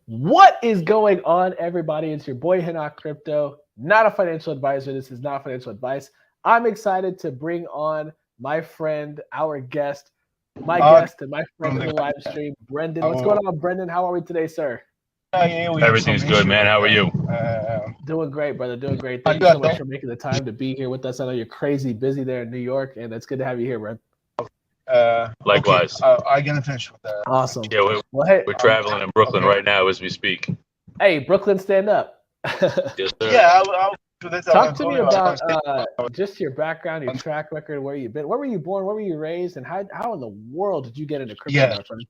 What is going on, everybody? It's your boy Hinak Crypto, not a financial advisor. This is not financial advice. I'm excited to bring on my friend, our guest, my Uh, guest and my friend in the live stream, Brendon. What's going uh, on, Brendon? How are we today, sir? yeah, we have Everything's some good, issue man. How are you? Doing great, brother. Doing great. Are Thank you you so at much home? for making the time to be here with us. I know you're crazy busy there in New York, and it's good to have you here, bro. Okay, Likewise. I'm gonna finish with the. Awesome. Yeah, Well, hey, we're traveling in Brooklyn Okay. right now as we speak. hey, Brooklyn, stand up. Yes, sir. Yeah, I'll do that. Talk to me I'll about say just your background, your track record, where you've been. Where were you born? Where were you raised? And how in the world did you get into crypto, Yeah. my friend?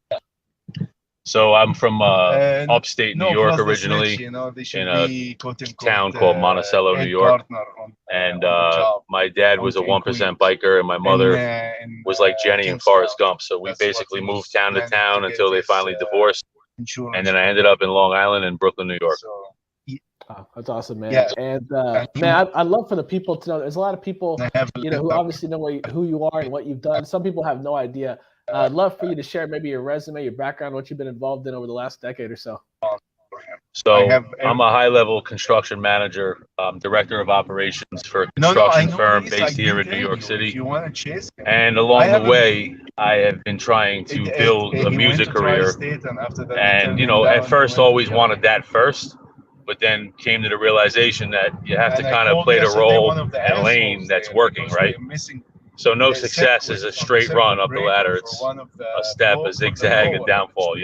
So I'm from upstate New no, York plus the originally, snitch, they should in a be town called Monticello, New egg York. partner on, And on the job. my dad was a in 1% Queens. biker, and my mother was like Jenny and Kingstown. Forrest Gump. So we That's what basically he moved was town to planning town to until get they his, finally divorced. insurance. And then I ended up in Long Island and Brooklyn, New York. So, Oh, that's awesome, man. Yeah. And man, I'd love for the people to know. There's a lot of people, I have who obviously know who you are and what you've done. Some people have no idea. I'd love for you to share maybe your resume, your background, what you've been involved in over the last decade or so. So I'm a high-level construction manager, director of operations for a construction firm based here in New York City. And along the way, I have been trying to build a music career. And, at first always wanted that first, but then came to the realization that you have to kind of play the role and lane that's working, right? So no success is a straight run up the ladder. It's a step, a zigzag, a downfall,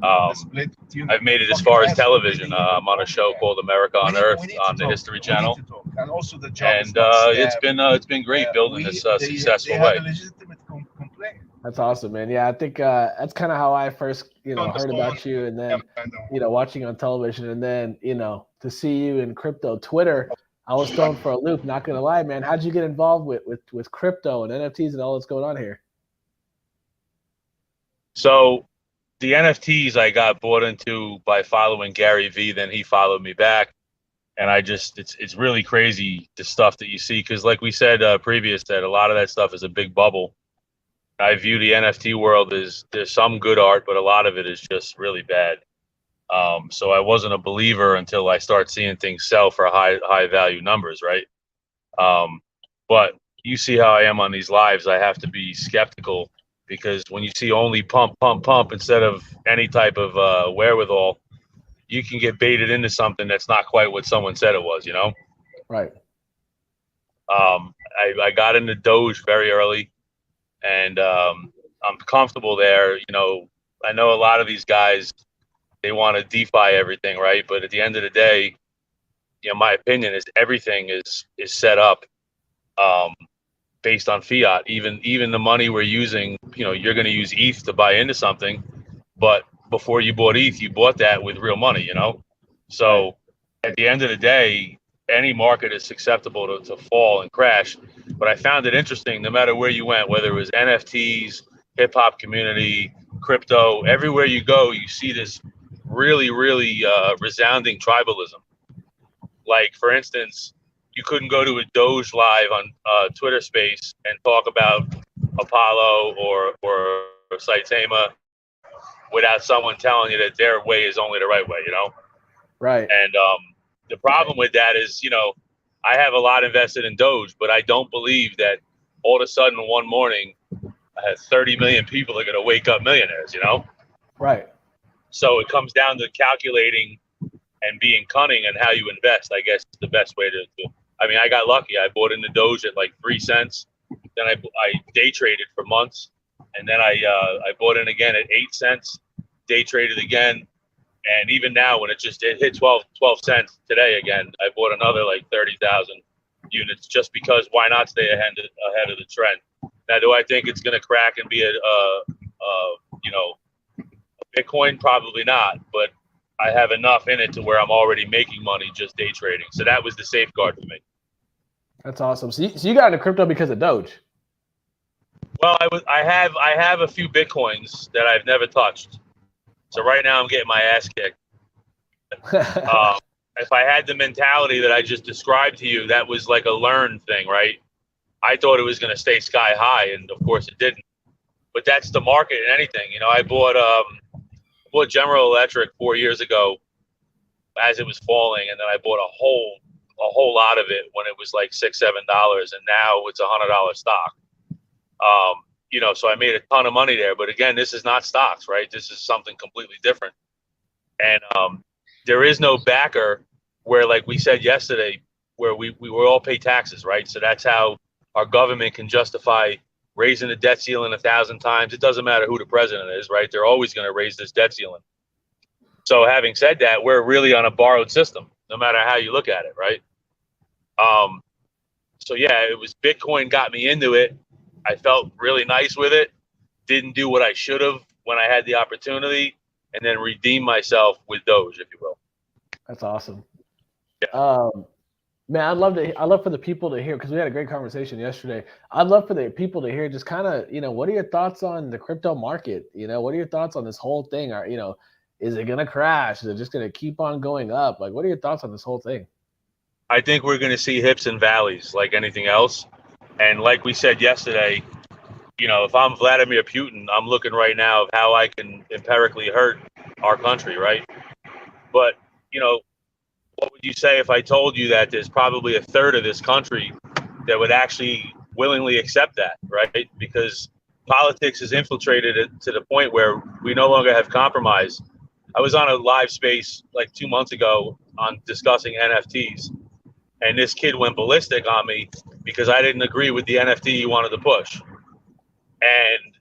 I've made it as far as television. I'm on a show called America on Earth on the History Channel. And it's been great building this successful way. That's awesome, man. Yeah, I think that's kind of how I first, heard about you, and then, watching on television, and then, to see you in crypto Twitter, I was thrown for a loop. Not gonna lie, man. How'd you get involved with crypto and NFTs and all that's going on here? So the NFTs I got bought into by following Gary Vee. Then he followed me back, and it's really crazy the stuff that you see, because like we said previous, that a lot of that stuff is a big bubble. I view the NFT world as there's some good art, but a lot of it is just really bad. So I wasn't a believer until I start seeing things sell for high value numbers, right? But you see how I am on these lives. I have to be skeptical, because when you see only pump instead of any type of wherewithal, you can get baited into something that's not quite what someone said it was, Right. I got into Doge very early, and I'm comfortable there. I know a lot of these guys, they want to DeFi everything, right? But at the end of the day, my opinion is everything is set up based on fiat. Even the money we're using, you're going to use ETH to buy into something, but before you bought ETH, you bought that with real money, So at the end of the day, any market is susceptible to fall and crash. But I found it interesting, no matter where you went, whether it was NFTs, hip hop community, crypto, everywhere you go, you see this really, really resounding tribalism. Like, for instance, you couldn't go to a Doge live on Twitter Space and talk about Apollo or Saitama without someone telling you that their way is only the right way, Right. And the problem with that is, I have a lot invested in Doge, but I don't believe that all of a sudden one morning 30 million people are going to wake up millionaires, Right. So it comes down to calculating and being cunning and how you invest, I guess, is the best way to. I mean, I got lucky. I bought into Doge at like 3 cents. Then I day traded for months, and then I bought in again at 8 cents. Day traded again, and even now when it hit 12 cents today again, I bought another like 30,000 units, just because why not stay ahead of the trend? Now, do I think it's going to crack and be a Bitcoin? Probably not, but I have enough in it to where I'm already making money just day trading. So that was the safeguard for me. That's awesome. So you got into crypto because of Doge? Well, I have a few Bitcoins that I've never touched. So right now I'm getting my ass kicked. If I had the mentality that I just described to you, that was like a learned thing, right? I thought it was going to stay sky high, and of course it didn't. But that's the market in anything. I bought bought General Electric 4 years ago as it was falling, and then I bought a whole lot of it when it was like $6-7, and now it's $100 stock. So I made a ton of money there. But again, this is not stocks, right? This is something completely different. And there is no backer where, like we said yesterday, where we will all pay taxes, right? So that's how our government can justify raising the debt ceiling 1,000 times. It doesn't matter who the president is, right? They're always going to raise this debt ceiling. So having said that, we're really on a borrowed system, no matter how you look at it, right? So yeah, it was Bitcoin got me into it. I felt really nice with it. Didn't do what I should have when I had the opportunity, and then redeemed myself with Doge, if you will. That's awesome. Yeah. Man, I'd love for the people to hear, because we had a great conversation yesterday. I'd love for the people to hear just kind of, what are your thoughts on the crypto market? What are your thoughts on this whole thing? Is it going to crash? Is it just going to keep on going up? Like, what are your thoughts on this whole thing? I think we're going to see hips and valleys like anything else. And like we said yesterday, if I'm Vladimir Putin, I'm looking right now of how I can empirically hurt our country, right? But, what would you say if I told you that there's probably a third of this country that would actually willingly accept that, right? Because politics has infiltrated it to the point where we no longer have compromise. I was on a live space like 2 months ago on discussing NFTs, and this kid went ballistic on me because I didn't agree with the NFT he wanted to push. And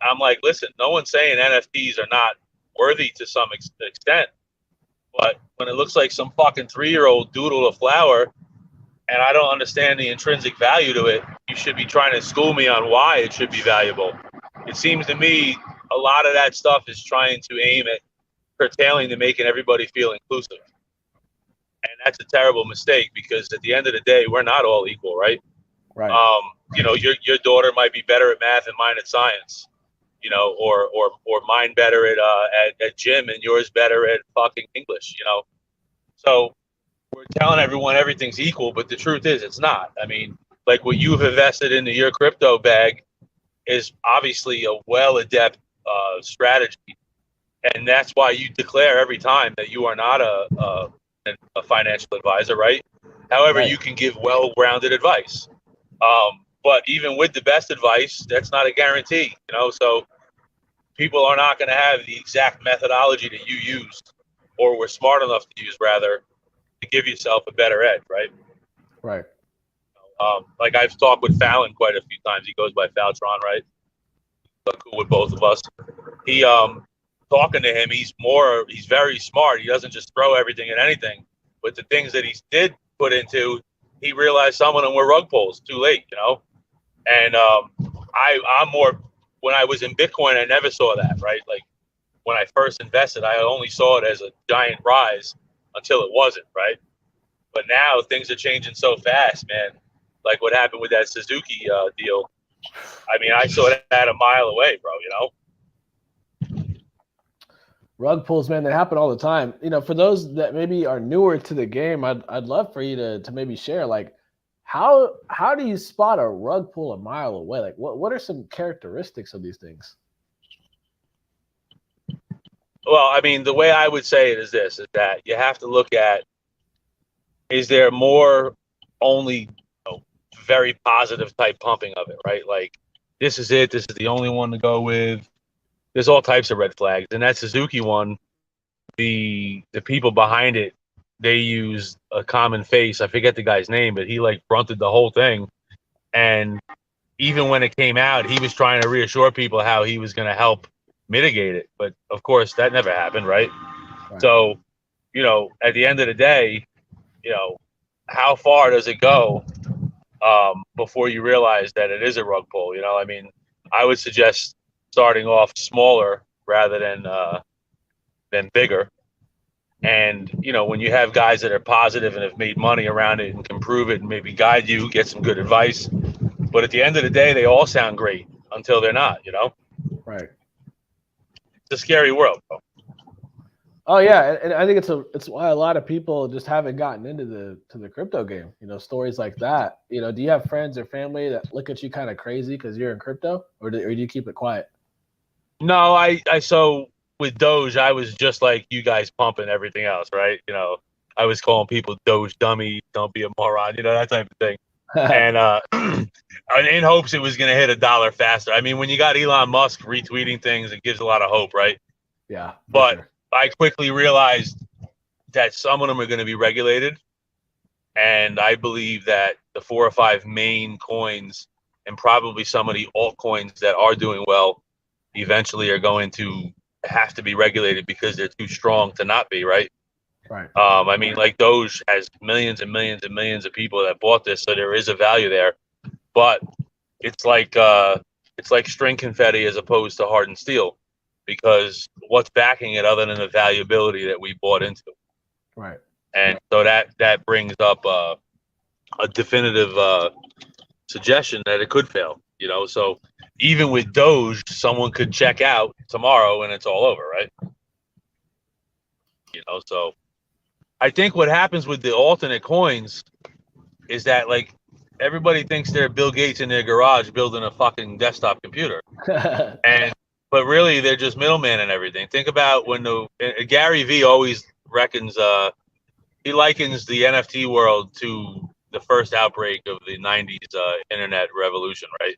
I'm like, listen, no one's saying NFTs are not worthy to some extent. But when it looks like some fucking 3-year-old doodled a flower and I don't understand the intrinsic value to it, you should be trying to school me on why it should be valuable. It seems to me a lot of that stuff is trying to aim at curtailing to making everybody feel inclusive. And that's a terrible mistake, because at the end of the day, we're not all equal, right? Right. Your daughter might be better at math and mine at science. Or mine better at gym and yours better at fucking English, So we're telling everyone everything's equal, but the truth is it's not. I mean, like what you've invested into your crypto bag is obviously a well-adept strategy. And that's why you declare every time that you are not a financial advisor, right? However, right. You can give well-grounded advice. But even with the best advice, that's not a guarantee, so people are not going to have the exact methodology that you used, or were smart enough to use, rather, to give yourself a better edge, right? Right. Like I've talked with Fallon quite a few times. He goes by Faltron, right? But cool with both of us. He, talking to him, he's very smart. He doesn't just throw everything at anything. But the things that he did put into, he realized some of them were rug pulls too late, And I'm more, when I was in Bitcoin, I never saw that, right? Like when I first invested, I only saw it as a giant rise until it wasn't, right? But now things are changing so fast, man. Like what happened with that Suzuki deal. I mean, I saw that a mile away, bro, Rug pulls, man, they happen all the time. For those that maybe are newer to the game, I'd love for you to maybe share, like, how do you spot a rug pull a mile away? Like, what are some characteristics of these things? Well, I mean, the way I would say it is this, is that you have to look at, is there more only very positive type pumping of it, right? Like, this is it. This is the only one to go with. There's all types of red flags. And that Suzuki one, the people behind it, they used a common face. I forget the guy's name, but he like fronted the whole thing. And even when it came out, he was trying to reassure people how he was going to help mitigate it. But of course, that never happened, right? So, at the end of the day, how far does it go before you realize that it is a rug pull? I mean, I would suggest starting off smaller rather than bigger. And, when you have guys that are positive and have made money around it and can prove it and maybe guide you, get some good advice. But at the end of the day, they all sound great until they're not, Right. It's a scary world, bro. Oh yeah, and I think it's why a lot of people just haven't gotten into the crypto game. Stories like that. Do you have friends or family that look at you kind of crazy because you're in crypto, or do you keep it quiet? No, so with Doge, I was just like you guys pumping everything else, right? You know, I was calling people Doge dummy, don't be a moron, you know, that type of thing. And in hopes it was going to hit $1 faster. I mean, when you got Elon Musk retweeting things, it gives a lot of hope, right? Yeah. But sure. I quickly realized that some of them are going to be regulated. And I believe that the 4 or 5 main coins and probably some of the altcoins that are doing well eventually are going to have to be regulated because they're too strong to not be, right? Right. I mean, like Doge has millions and millions and millions of people that bought this, so there is a value there. But it's like string confetti as opposed to hardened steel, because what's backing it other than the valuability that we bought into? Right. And so that brings up a definitive suggestion that it could fail. You know, so even with Doge, someone could check out tomorrow and it's all over, right? You know, so I think what happens with the alternate coins is that, like, everybody thinks they're Bill Gates in their garage building a fucking desktop computer, but really they're just middleman and everything. Think about when Gary V always reckons he likens the NFT world to the first outbreak of the 90s internet revolution, right?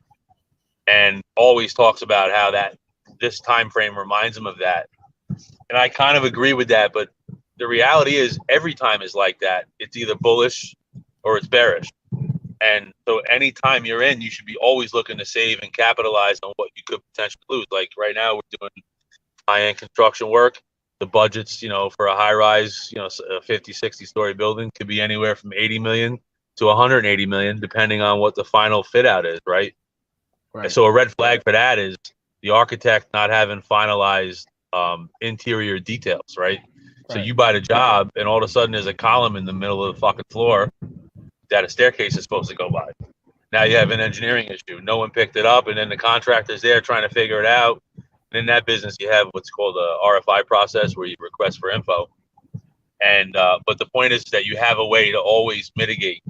And always talks about how this time frame reminds him of that. And I kind of agree with that, but the reality is every time is like that. It's either bullish or it's bearish. And so anytime you're in, you should be always looking to save and capitalize on what you could potentially lose. Like right now, we're doing high-end construction work. The budgets, you know, for a high-rise, you know, a 50, 60-story building could be anywhere from 80 million to 180 million, depending on what the final fit-out is, right? Right. So a red flag for that is the architect not having finalized interior details, right? So you buy the job, and all of a sudden there's a column in the middle of the fucking floor that a staircase is supposed to go by. Now you have an engineering issue. No one picked it up, and then the contractor's there trying to figure it out. And in that business, you have what's called a RFI process, where you request for info. And but the point is that you have a way to always mitigate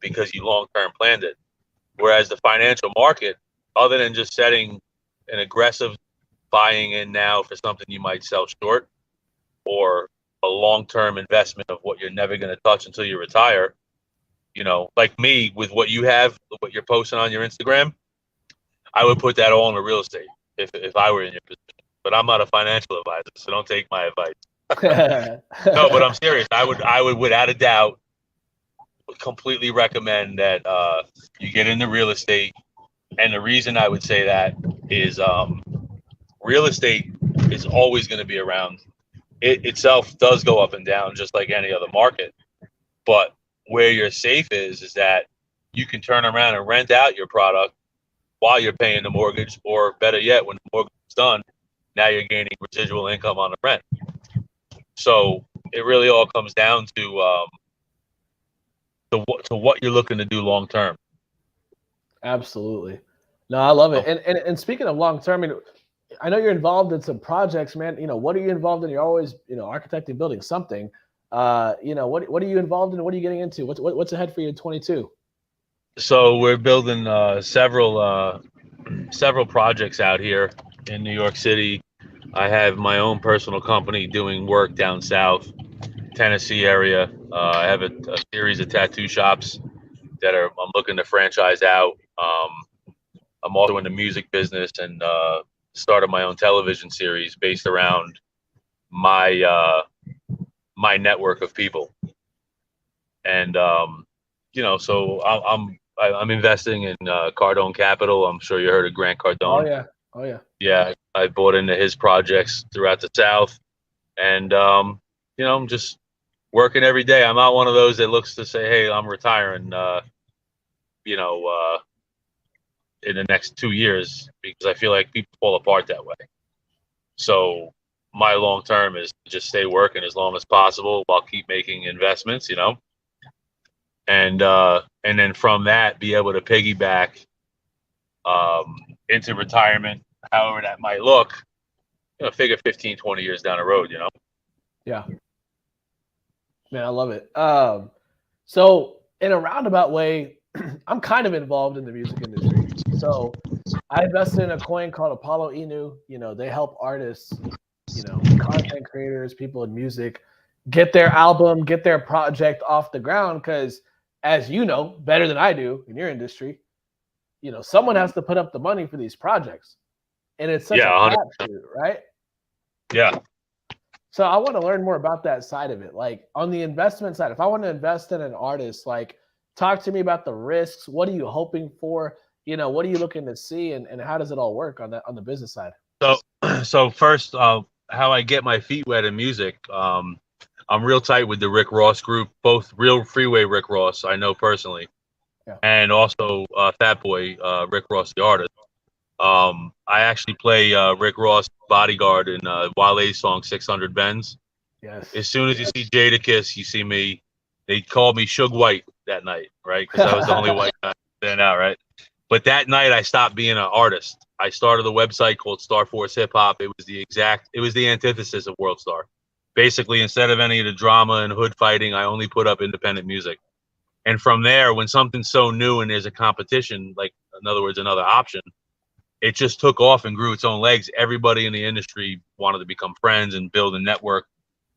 because you long-term planned it. Whereas the financial market, other than just setting an aggressive buying in now for something you might sell short, or a long-term investment of what you're never going to touch until you retire, you know, like me with what you have, what you're posting on your Instagram, I would put that all into real estate if I were in your position. But I'm not a financial advisor, so don't take my advice. No, but I'm serious. I would without a doubt completely recommend that you get into real estate. And the reason I would say that is real estate is always going to be around. It itself does go up and down just like any other market. But where you're safe is that you can turn around and rent out your product while you're paying the mortgage, or better yet, when the mortgage is done, now you're gaining residual income on the rent. So it really all comes down to what you're looking to do long term. Absolutely. No, I love it. And speaking of long term, I mean, I know you're involved in some projects, man. You know, what are you involved in? You're always, you know, architecting, building something. You know, what are you involved in? What are you getting into? What's ahead for you in 22? So we're building several projects out here in New York City. I have my own personal company doing work down south, Tennessee area. I have a series of tattoo shops that I'm looking to franchise out. I'm also in the music business and started my own television series based around my my network of people. And you know, so I'm investing in Cardone Capital. I'm sure you heard of Grant Cardone. Oh yeah. Yeah, I bought into his projects throughout the South, and you know, I'm just working every day. I'm not one of those that looks to say, "Hey, I'm retiring," you know, in the next 2 years, because I feel like people fall apart that way. So my long term is to just stay working as long as possible while keep making investments, you know, and then from that be able to piggyback into retirement, however that might look, you know, figure 15, 20 years down the road, you know. Yeah. Man, I love it. So in a roundabout way, I'm kind of involved in the music industry. So I invested in a coin called Apollo Inu. You know, they help artists content creators, people in music, get their album, get their project off the ground. Because as you know, better than I do in your industry, someone has to put up the money for these projects. And it's such a crapshoot, right? Yeah. So I want to learn more about that side of it. Like on the investment side, if I want to invest in an artist, like talk to me about the risks. What are you hoping for? What are you looking to see, and how does it all work on the business side? So first, how I get my feet wet in music. I'm real tight with the Rick Ross group, both Real Freeway Rick Ross, I know personally, and also Fat Boy Rick Ross, the artist. I actually play Rick Ross bodyguard in Wale's song 600 Bends. Yes. As soon as you see Jadakiss, you see me. They called me Suge White that night, right? Because I was the only white guy standing out, right? But that night I stopped being an artist. I started a website called Star Force Hip Hop. It was the antithesis of World Star. Basically, instead of any of the drama and hood fighting, I only put up independent music. And from there, when something's so new and there's a competition, like in other words, another option, it just took off and grew its own legs. Everybody in the industry wanted to become friends and build a network.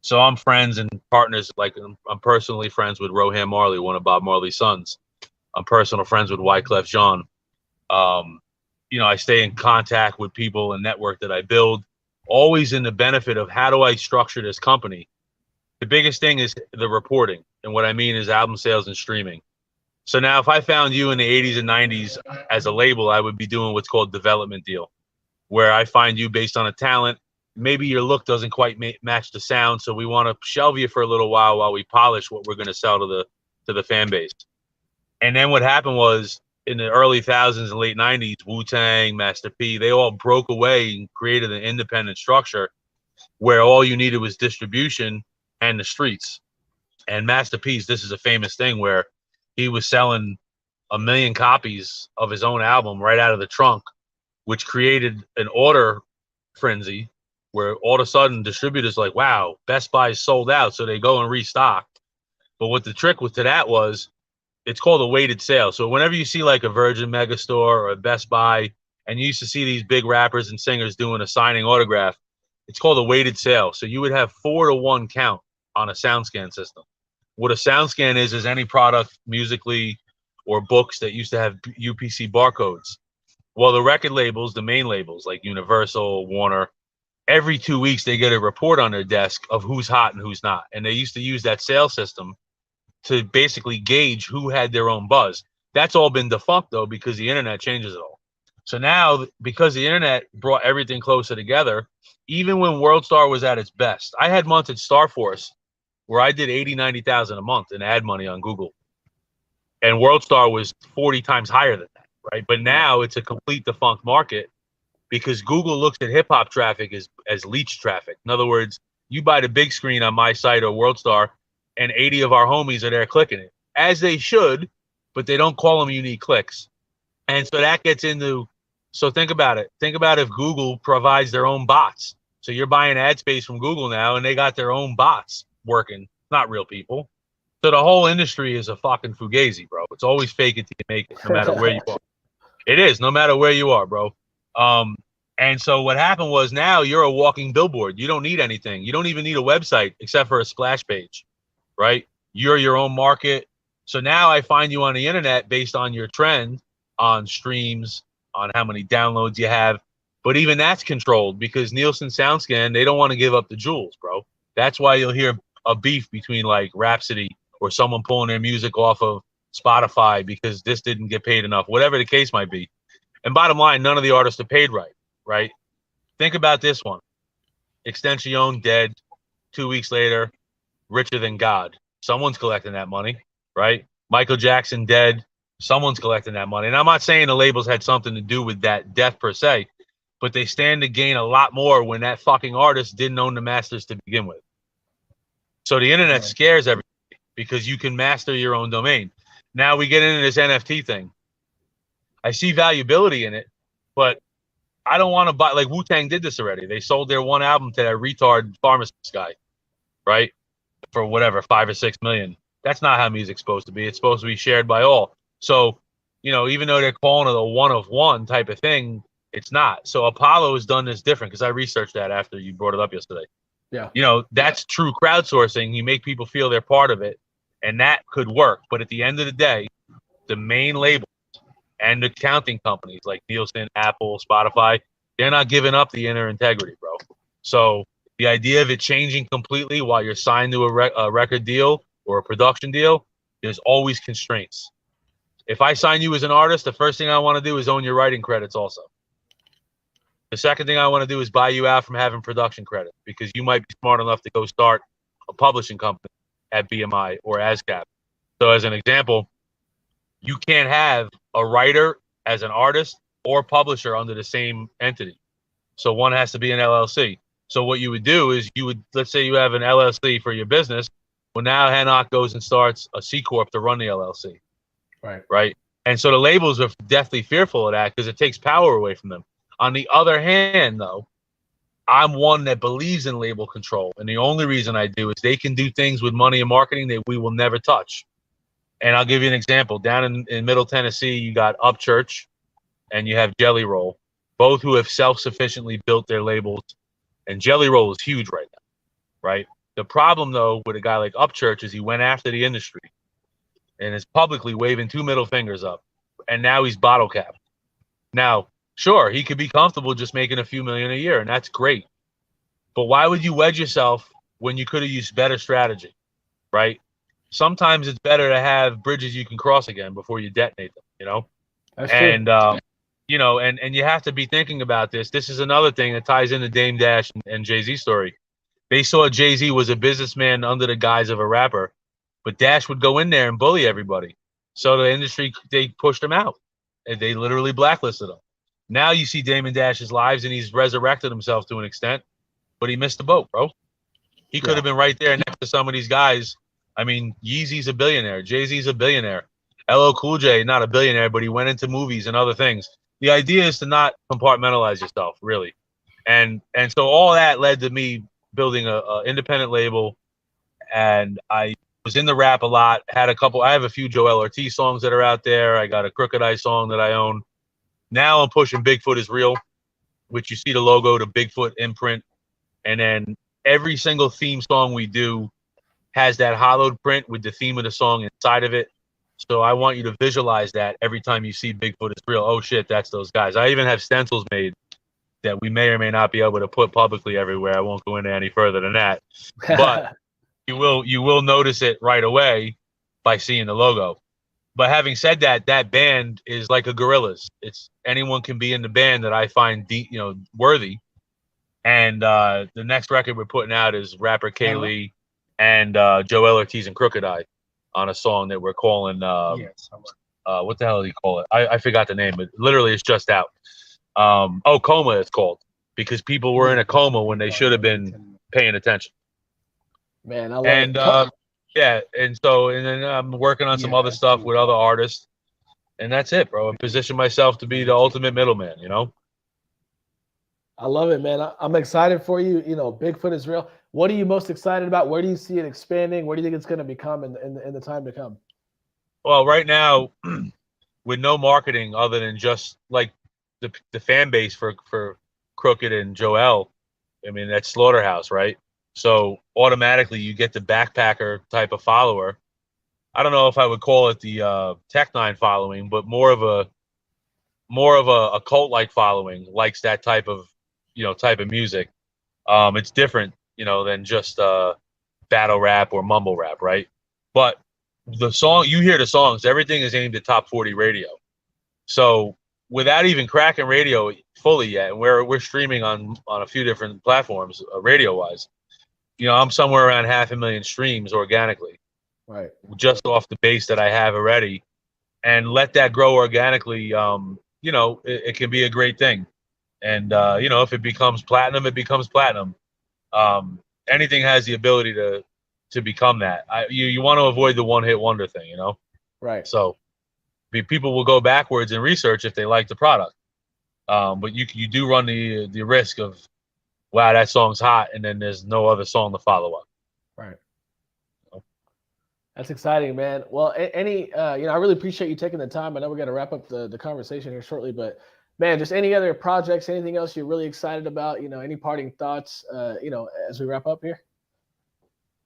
So I'm friends and partners. Like I'm personally friends with Rohan Marley, one of Bob Marley's sons. I'm personal friends with Wyclef Jean. I stay in contact with people and network that I build, always in the benefit of how do I structure this company. The biggest thing is the reporting. And what I mean is album sales and streaming. So now if I found you in the 80s and 90s as a label, I would be doing what's called development deal, where I find you based on a talent. Maybe your look doesn't quite match the sound, so we want to shelve you for a little while we polish what we're going to sell to the fan base. And then what happened was in the early thousands and late 90s, Wu-Tang, Master P, they all broke away and created an independent structure where all you needed was distribution and the streets. And Master P's, this is a famous thing where he was selling 1 million copies of his own album right out of the trunk, which created an order frenzy where all of a sudden distributors like, wow, Best Buy sold out. So they go and restock. But what the trick to that was, it's called a weighted sale. So whenever you see like a Virgin Megastore or a Best Buy, and you used to see these big rappers and singers doing a signing autograph, it's called a weighted sale. So you would have 4-to-1 count on a SoundScan system. What a SoundScan is any product musically or books that used to have UPC barcodes. Well, the record labels, the main labels like Universal, Warner, every 2 weeks they get a report on their desk of who's hot and who's not. And they used to use that sales system to basically gauge who had their own buzz. That's all been defunct though, because the internet changes it all. So now, because the internet brought everything closer together, even when World Star was at its best, I had months at Star Force where I did 80, 90,000 a month in ad money on Google. And World Star was 40 times higher than that, right? But now it's a complete defunct market because Google looks at hip hop traffic as leech traffic. In other words, you buy the big screen on my site or World Star, and 80 of our homies are there clicking it, as they should, but they don't call them unique clicks. And so that gets into, so think about it. Think about if Google provides their own bots. So you're buying ad space from Google now, and they got their own bots working, not real people. So the whole industry is a fucking fugazi, bro. It's always fake it till you make it, no matter where you are. It is, no matter where you are, bro. And so what happened was now you're a walking billboard. You don't need anything. You don't even need a website except for a splash page, right? You're your own market. So now I find you on the internet based on your trend, on streams, on how many downloads you have. But even that's controlled because Nielsen SoundScan, they don't want to give up the jewels, bro. That's why you'll hear a beef between like Rhapsody or someone pulling their music off of Spotify because this didn't get paid enough, whatever the case might be. And bottom line, none of the artists are paid right? Think about this one. Extension dead, 2 weeks later, richer than God. Someone's collecting that money, right? Michael Jackson dead, someone's collecting that money. And I'm not saying the labels had something to do with that death per se, but they stand to gain a lot more when that fucking artist didn't own the masters to begin with. So the internet scares everybody because you can master your own domain. Now we get into this NFT thing. I see valuability in it, but I don't want to buy, like Wu-Tang did this already. They sold their one album to that retard pharmacist guy, right? For whatever, 5 or 6 million. That's not how music's supposed to be. It's supposed to be shared by all. So, even though they're calling it a one of one type of thing, It's not. So Apollo has done this different because I researched that after you brought it up yesterday. Yeah. You know, that's true crowdsourcing. You make people feel they're part of it, and that could work. But at the end of the day, the main labels and the accounting companies like Nielsen, Apple, Spotify, they're not giving up the inner integrity, bro. So the idea of it changing completely while you're signed to a record deal or a production deal, there's always constraints. If I sign you as an artist, the first thing I want to do is own your writing credits also. The second thing I want to do is buy you out from having production credit because you might be smart enough to go start a publishing company at BMI or ASCAP. So as an example, you can't have a writer as an artist or publisher under the same entity. So one has to be an LLC. So what you would do is let's say you have an LLC for your business. Well, now Hanok goes and starts a C Corp to run the LLC. Right. And so the labels are deathly fearful of that because it takes power away from them. On the other hand, though, I'm one that believes in label control. And the only reason I do is they can do things with money and marketing that we will never touch. And I'll give you an example. Down in Middle Tennessee, you got Upchurch and you have Jelly Roll, both who have self-sufficiently built their labels. And Jelly Roll is huge right now, right? The problem, though, with a guy like Upchurch is he went after the industry and is publicly waving 2 middle fingers up. And now he's bottle capped. Now, sure, he could be comfortable just making a few million a year, and that's great. But why would you wedge yourself when you could have used better strategy, right? Sometimes it's better to have bridges you can cross again before you detonate them, you know? That's and, true. you know, and you have to be thinking about this. This is another thing that ties into Dame Dash and Jay-Z story. They saw Jay-Z was a businessman under the guise of a rapper, but Dash would go in there and bully everybody. So the industry, they pushed him out. And they literally blacklisted him. Now you see Damon Dash's lives, and he's resurrected himself to an extent, but he missed the boat, bro. He could have been right there next to some of these guys. I mean, Yeezy's a billionaire. Jay-Z's a billionaire. LL Cool J, not a billionaire, but he went into movies and other things. The idea is to not compartmentalize yourself, really. And so all that led to me building a independent label, and I was in the rap a lot. I have a few Joel Ortiz songs that are out there. I got a Crooked Eye song that I own. Now I'm pushing Bigfoot is Real, which you see the logo, the Bigfoot imprint. And then every single theme song we do has that hollowed print with the theme of the song inside of it. So I want you to visualize that every time you see Bigfoot is Real. Oh, shit, that's those guys. I even have stencils made that we may or may not be able to put publicly everywhere. I won't go into any further than that. But you will notice it right away by seeing the logo. But having said that, that band is like a Gorillaz. It's anyone can be in the band that I find worthy. And the next record we're putting out is rapper Kaylee and Joel Ortiz and Crooked Eye on a song that we're calling what the hell do you call it? I forgot the name, but literally it's just out. Coma it's called, because people were in a coma when they should have been paying attention. Man, I love it. Yeah, and then I'm working on some other stuff with other artists, and that's it, bro. I position myself to be the ultimate middleman, you know? I love it, man. I'm excited for you. You know, Bigfoot is real. What are you most excited about? Where do you see it expanding? Where do you think it's going to become in the time to come? Well, right now, with no marketing other than just like the fan base for Crooked and Joel, I mean, that's Slaughterhouse, right? So automatically you get the backpacker type of follower. I don't know if I would call it the Tech Nine following, but more of a cult-like following, likes that type of music. It's different, than just battle rap or mumble rap, right? But you hear the songs, everything is aimed at top 40 radio. So without even cracking radio fully yet, and we're streaming on a few different platforms, radio-wise. I'm somewhere around 500,000 streams organically, right? Just off the base that I have already, and let that grow organically. It can be a great thing, and if it becomes platinum, it becomes platinum. Anything has the ability to become that. You want to avoid the one-hit wonder thing, right? So, people will go backwards and research if they like the product, but you do run the risk of, wow, that song's hot, and then there's no other song to follow up. Right. That's exciting, man. Well, I really appreciate you taking the time. I know we're going to wrap up the conversation here shortly, but man, just any other projects, anything else you're really excited about? You know, any parting thoughts? As we wrap up here.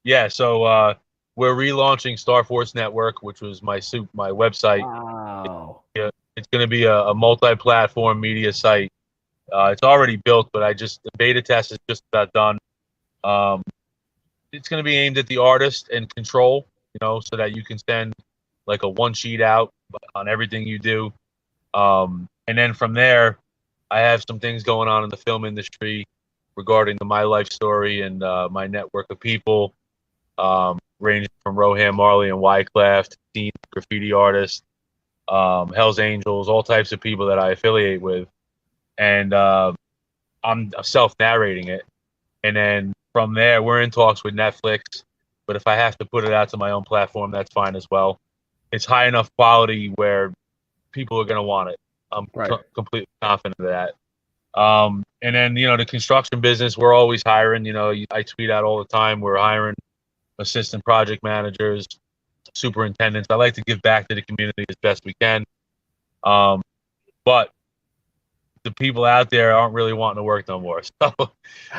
Yeah, so we're relaunching Star Force Network, which was my website. Wow. It's going to be a multi-platform media site. It's already built, but the beta test is just about done. It's going to be aimed at the artist and control, so that you can send like a one sheet out on everything you do. And then from there, I have some things going on in the film industry regarding my life story and my network of people, ranging from Rohan Marley and Wyclef to teen graffiti artists, Hell's Angels, all types of people that I affiliate with. And I'm self-narrating it. And then from there, we're in talks with Netflix. But if I have to put it out to my own platform, that's fine as well. It's high enough quality where people are going to want it. I'm completely confident of that. And then, the construction business, we're always hiring. I tweet out all the time. We're hiring assistant project managers, superintendents. I like to give back to the community as best we can. But the people out there aren't really wanting to work no more. So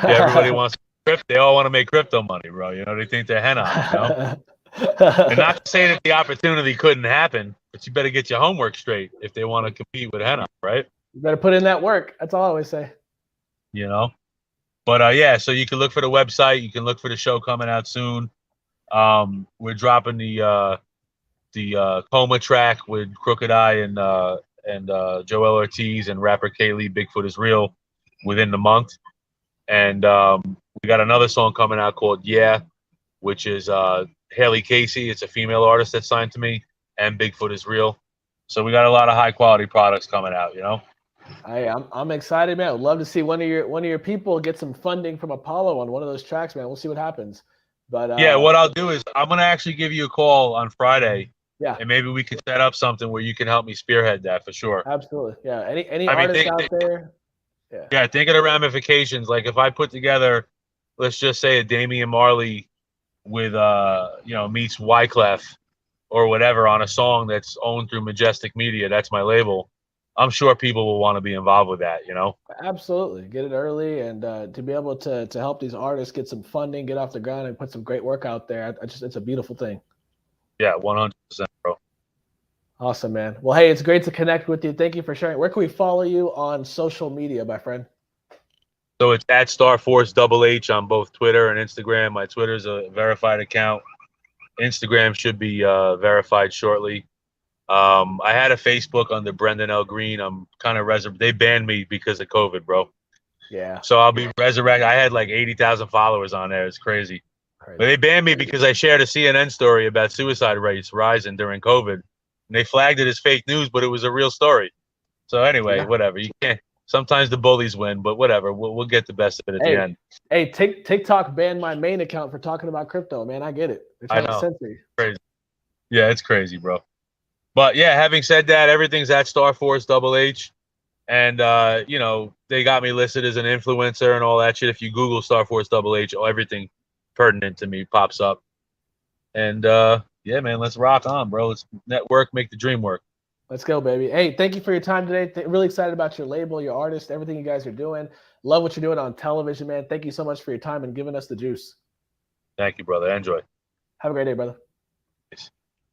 everybody wants crypto. They all want to make crypto money, bro. They think they're henna, And not to say that the opportunity couldn't happen, but you better get your homework straight if they want to compete with henna, right? You better put in that work. That's all I always say. But so you can look for the website. You can look for the show coming out soon. We're dropping the Coma track with Crooked Eye and Joel Ortiz and rapper Kaylee, Bigfoot is Real, within the month. And we got another song coming out called Yeah, which is Haley Casey. It's a female artist that signed to me, and Bigfoot is Real. So we got a lot of high quality products coming out, I'm excited, man. I'd love to see one of your people get some funding from Apollo on one of those tracks, man. We'll see what happens. But what I'll do is I'm gonna actually give you a call on Friday. Yeah. And maybe we could set up something where you can help me spearhead that for sure. Absolutely. Yeah. Any artists out there? Yeah. Yeah. Think of the ramifications. Like if I put together, let's just say a Damian Marley with meets Wyclef or whatever on a song that's owned through Majestic Media. That's my label. I'm sure people will want to be involved with that, Absolutely. Get it early and to be able to help these artists get some funding, get off the ground and put some great work out there. It's a beautiful thing. Yeah, 100%, bro. Awesome, man. Well, hey, it's great to connect with you. Thank you for sharing. Where can we follow you on social media, my friend? So it's at StarForce on both Twitter and Instagram. My Twitter is a verified account. Instagram should be verified shortly. I had a Facebook under Brendon L. Green. I'm kind of they banned me because of COVID, bro. Yeah. So I'll be resurrected. I had like 80,000 followers on there. It's crazy. But they banned me because I shared a CNN story about suicide rates rising during COVID. And they flagged it as fake news, but it was a real story. So anyway, whatever. You can't. Sometimes the bullies win, but whatever. We'll get the best of it at the end. Hey, TikTok banned my main account for talking about crypto, man. I get it. They're trying to censor you. Crazy. Yeah, it's crazy, bro. But yeah, having said that, everything's at StarForce and they got me listed as an influencer and all that shit. If you Google StarForce everything pertinent to me pops up. And yeah, man, let's rock on, bro. Let's network, make the dream work. Let's go, baby. Hey, thank you for your time today. Really excited about your label, your artist, everything you guys are doing. Love what you're doing on television, man. Thank you so much for your time and giving us the juice. Thank you, brother. Enjoy. Have a great day, brother. Peace.